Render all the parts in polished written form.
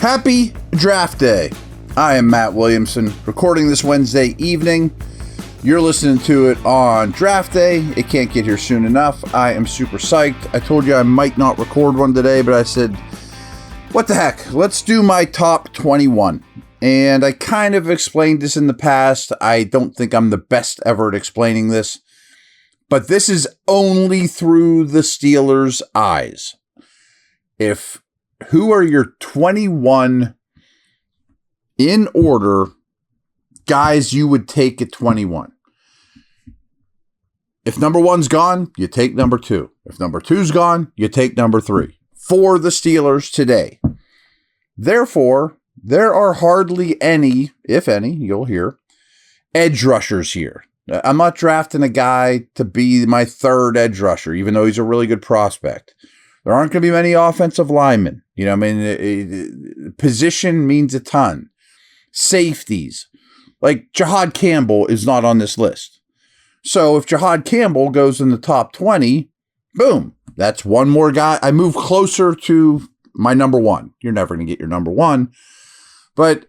Happy draft day. I am Matt Williamson, recording this Wednesday evening. You're listening to it on draft day. It can't get here soon enough. I am super psyched. I told you I might not record one today, but I said, what the heck? Let's do my top 21. And I kind of explained this in the past. I don't think I'm the best ever at explaining this, but this is only through the Steelers' eyes. Who are your 21 in order guys you would take at 21? If number one's gone, you take number two. If number two's gone, you take number three. For the Steelers today. Therefore, there are hardly any, if any, you'll hear, edge rushers here. I'm not drafting a guy to be my third edge rusher, even though he's a really good prospect. There aren't going to be many offensive linemen. You know, I mean, position means a ton. Safeties. Like Jahad Campbell is not on this list. So if Jahad Campbell goes in the top 20, boom, that's one more guy. I move closer to my number one. You're never going to get your number one. But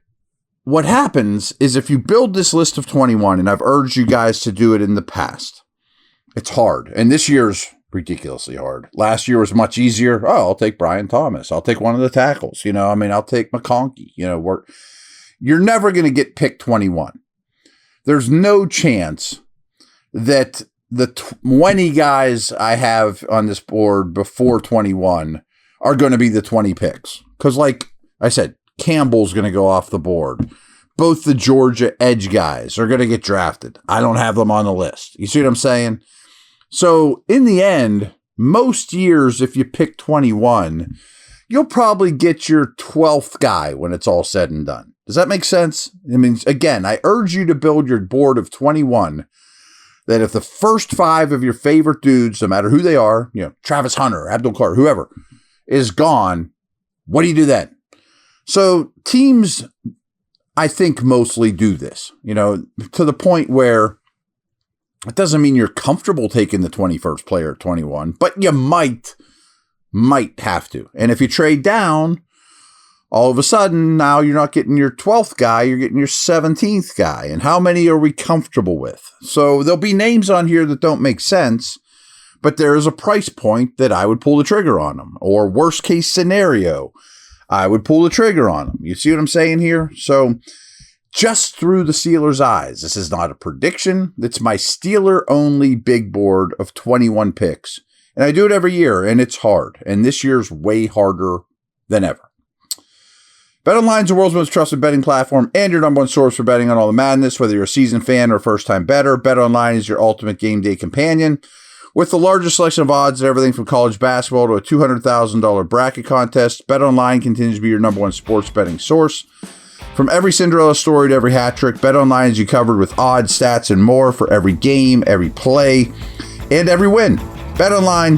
what happens is if you build this list of 21, and I've urged you guys to do it in the past, it's hard. And this year's ridiculously hard. Last year was much easier. Oh, I'll take Brian Thomas. I'll take one of the tackles. You know, I mean, I'll take McConkey. You know, you're never going to get pick 21. There's no chance that the 20 guys I have on this board before 21 are going to be the 20 picks. Because like I said, Campbell's going to go off the board. Both the Georgia edge guys are going to get drafted. I don't have them on the list. You see what I'm saying? So in the end, most years, if you pick 21, you'll probably get your 12th guy when it's all said and done. Does that make sense? I mean, again, I urge you to build your board of 21 that if the first 5 of your favorite dudes, no matter who they are, you know, Travis Hunter, Abdul Clark, whoever, is gone, what do you do then? So teams, I think, mostly do this, you know, to the point where it doesn't mean you're comfortable taking the 21st player at 21, but you might have to. And if you trade down, all of a sudden, now you're not getting your 12th guy, you're getting your 17th guy. And how many are we comfortable with? So there'll be names on here that don't make sense, but there is a price point that I would pull the trigger on them. Or worst case scenario, I would pull the trigger on them. You see what I'm saying here? So just through the Steelers' eyes, this is not a prediction. It's my Steeler-only big board of 21 picks. And I do it every year, and it's hard. And this year's way harder than ever. BetOnline is the world's most trusted betting platform and your number one source for betting on all the madness, whether you're a seasoned fan or a first-time bettor. BetOnline is your ultimate game day companion. With the largest selection of odds and everything from college basketball to a $200,000 bracket contest, BetOnline continues to be your number one sports betting source. From every Cinderella story to every hat trick, BetOnline is you covered with odds, stats, and more for every game, every play, and every win. BetOnline,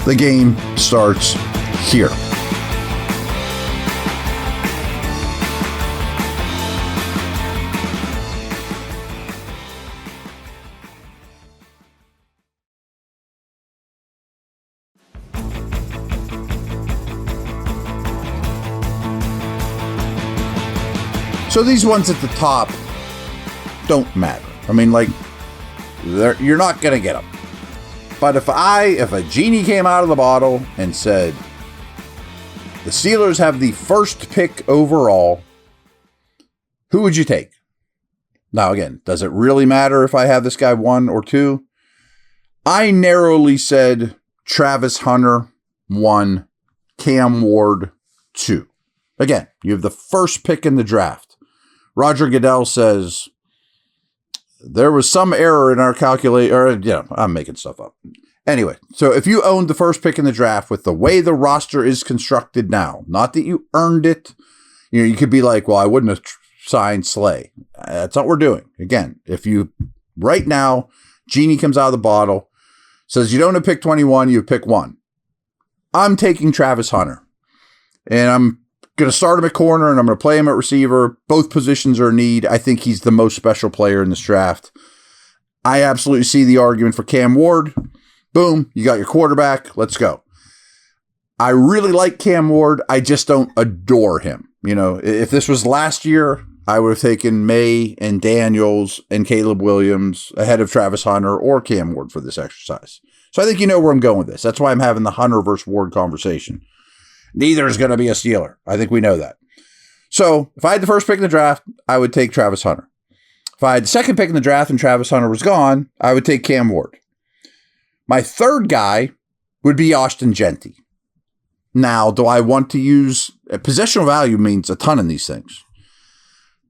the game starts here. So these ones at the top don't matter. I mean, like, you're not going to get them. But if a genie came out of the bottle and said, the Steelers have the first pick overall, who would you take? Now, again, does it really matter if I have this guy 1 or 2? I narrowly said Travis Hunter 1, Cam Ward 2. Again, you have the first pick in the draft. Roger Goodell says, there was some error in our calculation, I'm making stuff up. Anyway, so if you owned the first pick in the draft with the way the roster is constructed now, not that you earned it, you could be like, well, I wouldn't have signed Slay. That's not what we're doing. Again, if you, right now, Genie comes out of the bottle, says you don't have pick 21, you pick 1. I'm taking Travis Hunter. And I'm going to start him at corner and I'm going to play him at receiver. Both positions are in need. I think he's the most special player in this draft. I absolutely see the argument for Cam Ward. Boom, you got your quarterback. Let's go. I really like Cam Ward. I just don't adore him. If this was last year, I would have taken May and Daniels and Caleb Williams ahead of Travis Hunter or Cam Ward for this exercise. So I think you know where I'm going with this. That's why I'm having the Hunter versus Ward conversation. Neither is going to be a Steeler. I think we know that. So if I had the first pick in the draft, I would take Travis Hunter. If I had the second pick in the draft and Travis Hunter was gone, I would take Cam Ward. My third guy would be Austin Genty. Now, do I want to use positional value means a ton in these things.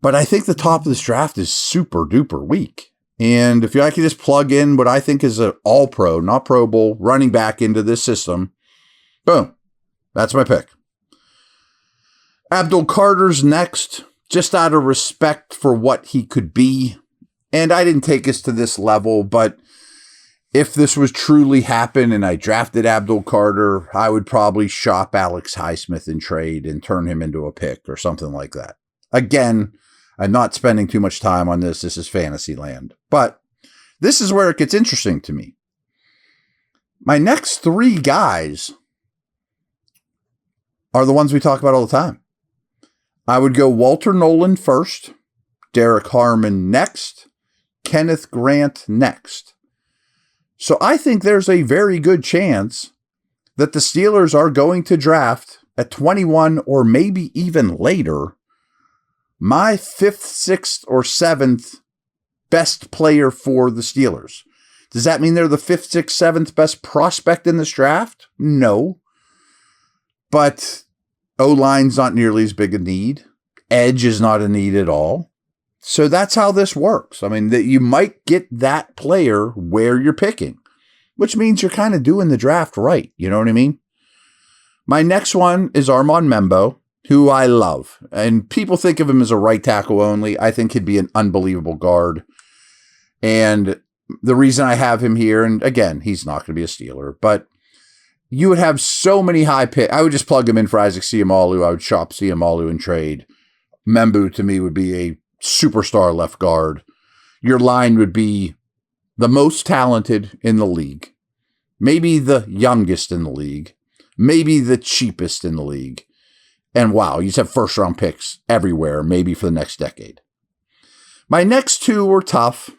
But I think the top of this draft is super duper weak. And if I could just plug in what I think is an all pro, not Pro Bowl, running back into this system, boom, that's my pick. Abdul Carter's next, just out of respect for what he could be. And I didn't take us to this level, but if this was truly happen and I drafted Abdul Carter, I would probably shop Alex Highsmith in trade and turn him into a pick or something like that. Again, I'm not spending too much time on this. This is fantasy land. But this is where it gets interesting to me. My next three guys are the ones we talk about all the time. I would go Walter Nolan first, Derek Harmon next, Kenneth Grant next. So I think there's a very good chance that the Steelers are going to draft at 21 or maybe even later my 5th, 6th, or 7th best player for the Steelers. Does that mean they're the 5th, 6th, 7th best prospect in this draft? No. But O-line's not nearly as big a need. Edge is not a need at all. So that's how this works. I mean, that you might get that player where you're picking, which means you're kind of doing the draft right. You know what I mean? My next one is Armand Membo, who I love. And people think of him as a right tackle only. I think he'd be an unbelievable guard. And the reason I have him here, and again, he's not going to be a Steeler, but you would have so many high picks. I would just plug him in for Isaac Seumalo. I would shop Seumalo in trade. Membu, to me, would be a superstar left guard. Your line would be the most talented in the league, maybe the youngest in the league, maybe the cheapest in the league. And wow, you just have first round picks everywhere, maybe for the next decade. My next two were tough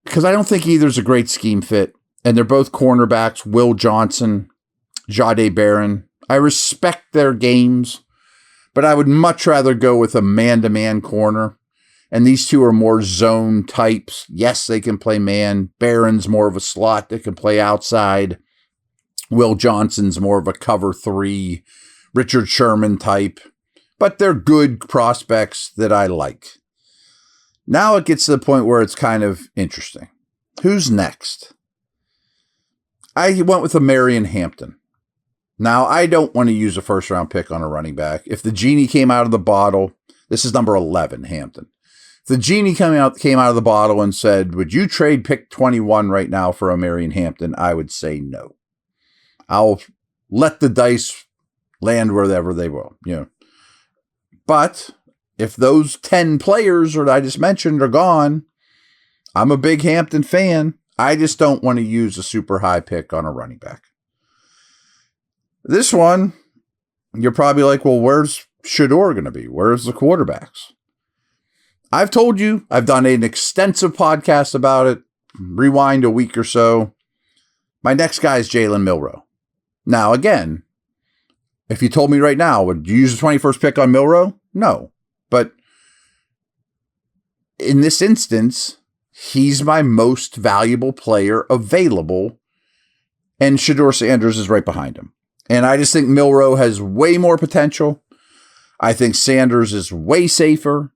because I don't think either's a great scheme fit. And they're both cornerbacks, Will Johnson, Jahdae Barron. I respect their games, but I would much rather go with a man-to-man corner. And these two are more zone types. Yes, they can play man. Barron's more of a slot that can play outside. Will Johnson's more of a cover 3, Richard Sherman type. But they're good prospects that I like. Now it gets to the point where it's kind of interesting. Who's next? I went with a Marion Hampton. Now, I don't want to use a first-round pick on a running back. If the genie came out of the bottle, this is number 11, Hampton. If the genie came out of the bottle and said, would you trade pick 21 right now for a Marion Hampton? I would say no. I'll let the dice land wherever they will. But if those 10 players that I just mentioned are gone, I'm a big Hampton fan. I just don't want to use a super high pick on a running back. This one, you're probably like, well, where's Shedeur going to be? Where's the quarterbacks? I've told you, I've done an extensive podcast about it. Rewind a week or so. My next guy is Jalen Milroe. Now, again, if you told me right now, would you use the 21st pick on Milroe? No. But in this instance, he's my most valuable player available, and Shedeur Sanders is right behind him. And I just think Milroe has way more potential. I think Sanders is way safer.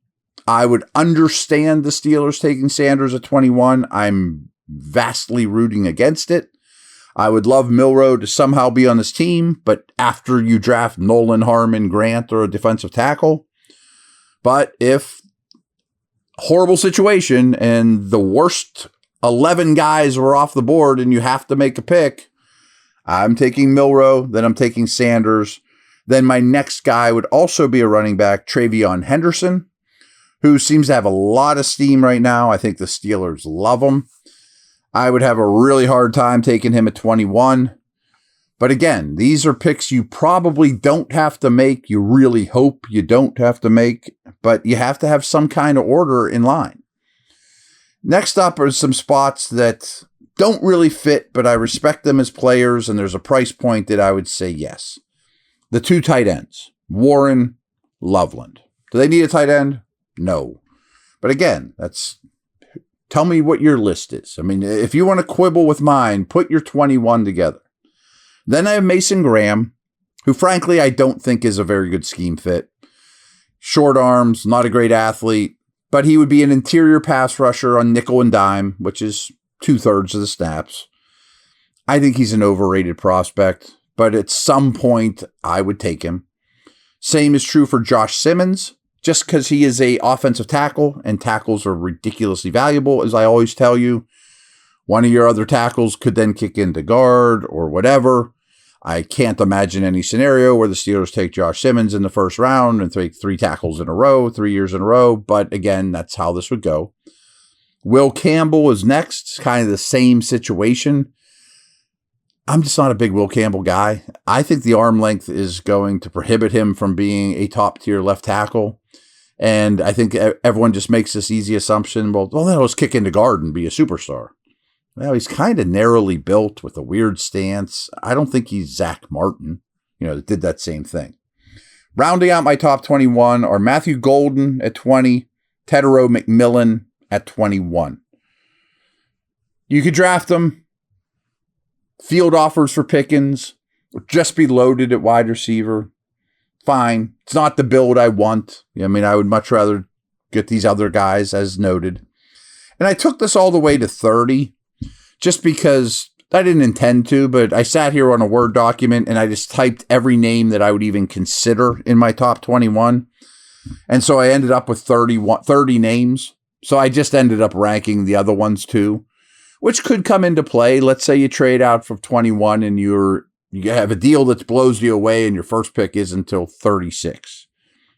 I would understand the Steelers taking Sanders at 21. I'm vastly rooting against it. I would love Milroe to somehow be on this team, but after you draft Nolan, Harmon, Grant, or a defensive tackle. But if horrible situation and the worst 11 guys were off the board and you have to make a pick, I'm taking Milroe, then I'm taking Sanders. Then my next guy would also be a running back, Travion Henderson, who seems to have a lot of steam right now. I think the Steelers love him. I would have a really hard time taking him at 21. But again, these are picks you probably don't have to make. You really hope you don't have to make, but you have to have some kind of order in line. Next up are some spots that don't really fit, but I respect them as players, and there's a price point that I would say yes. The 2 tight ends, Warren, Loveland. Do they need a tight end? No. But again, tell me what your list is. I mean, if you want to quibble with mine, put your 21 together. Then I have Mason Graham, who frankly I don't think is a very good scheme fit. Short arms, not a great athlete, but he would be an interior pass rusher on nickel and dime, which is 2/3 of the snaps. I think he's an overrated prospect, but at some point I would take him. Same is true for Josh Simmons, just because he is an offensive tackle, and tackles are ridiculously valuable, as I always tell you. One of your other tackles could then kick into guard or whatever. I can't imagine any scenario where the Steelers take Josh Simmons in the first round and take 3 tackles in a row, 3 years in a row. But again, that's how this would go. Will Campbell is next. Kind of the same situation. I'm just not a big Will Campbell guy. I think the arm length is going to prohibit him from being a top-tier left tackle. And I think everyone just makes this easy assumption, well, then let's kick into guard and be a superstar. Well, he's kind of narrowly built with a weird stance. I don't think he's Zach Martin, that did that same thing. Rounding out my top 21 are Matthew Golden at 20, Tedero McMillan at 21. You could draft them, field offers for Pickens, or just be loaded at wide receiver. Fine. It's not the build I want. I mean, I would much rather get these other guys, as noted. And I took this all the way to 30. Just because I didn't intend to, but I sat here on a Word document and I just typed every name that I would even consider in my top 21. And so I ended up with 30 names. So I just ended up ranking the other ones too, which could come into play. Let's say you trade out from 21 and you have a deal that blows you away and your first pick is until 36.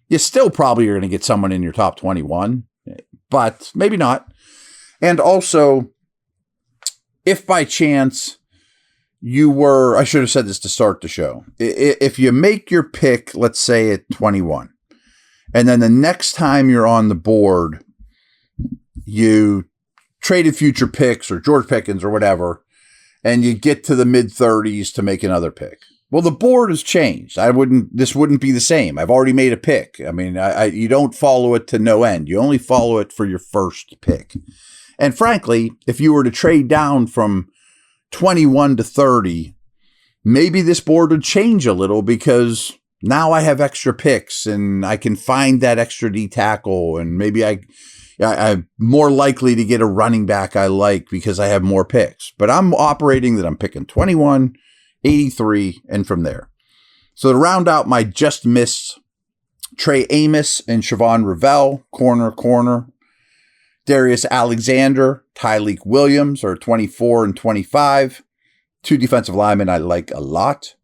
You still probably are going to get someone in your top 21, but maybe not. And also, if by chance I should have said this to start the show. If you make your pick, let's say at 21, and then the next time you're on the board, you traded future picks or George Pickens or whatever, and you get to the mid-30s to make another pick. Well, the board has changed. This wouldn't be the same. I've already made a pick. I mean, you don't follow it to no end. You only follow it for your first pick. And frankly, if you were to trade down from 21 to 30, maybe this board would change a little because now I have extra picks and I can find that extra D tackle, and maybe I'm more likely to get a running back I like because I have more picks. But I'm operating that I'm picking 21, 83, and from there. So to round out my just missed, Trey Amos and Siobhan Revell, corner. Darius Alexander, Tyleek Williams are 24 and 25. 2 defensive linemen I like a lot.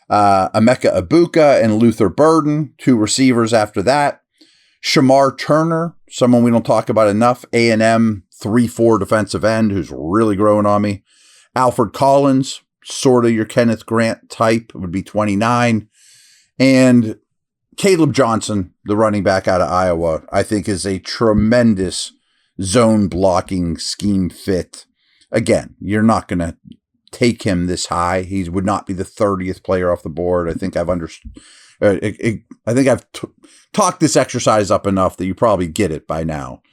Emeka Ibuka and Luther Burden, 2 receivers after that. Shamar Turner, someone we don't talk about enough, A&M 3-4 defensive end who's really growing on me. Alfred Collins, sort of your Kenneth Grant type, would be 29. And Caleb Johnson, the running back out of Iowa, I think is a tremendous zone blocking scheme fit. Again, you're not going to take him this high. He would not be the 30th player off the board. I think I've talked this exercise up enough that you probably get it by now.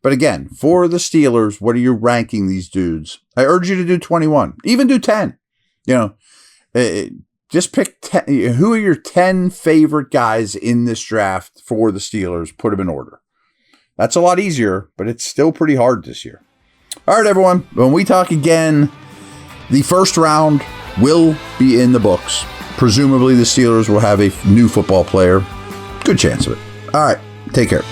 But again, for the Steelers, what are you ranking these dudes? I urge you to do 21, even do 10. Just pick 10. Who are your 10 favorite guys in this draft for the Steelers? Put them in order. That's a lot easier, but it's still pretty hard this year. All right, everyone. When we talk again, the first round will be in the books. Presumably, the Steelers will have a new football player. Good chance of it. All right. Take care.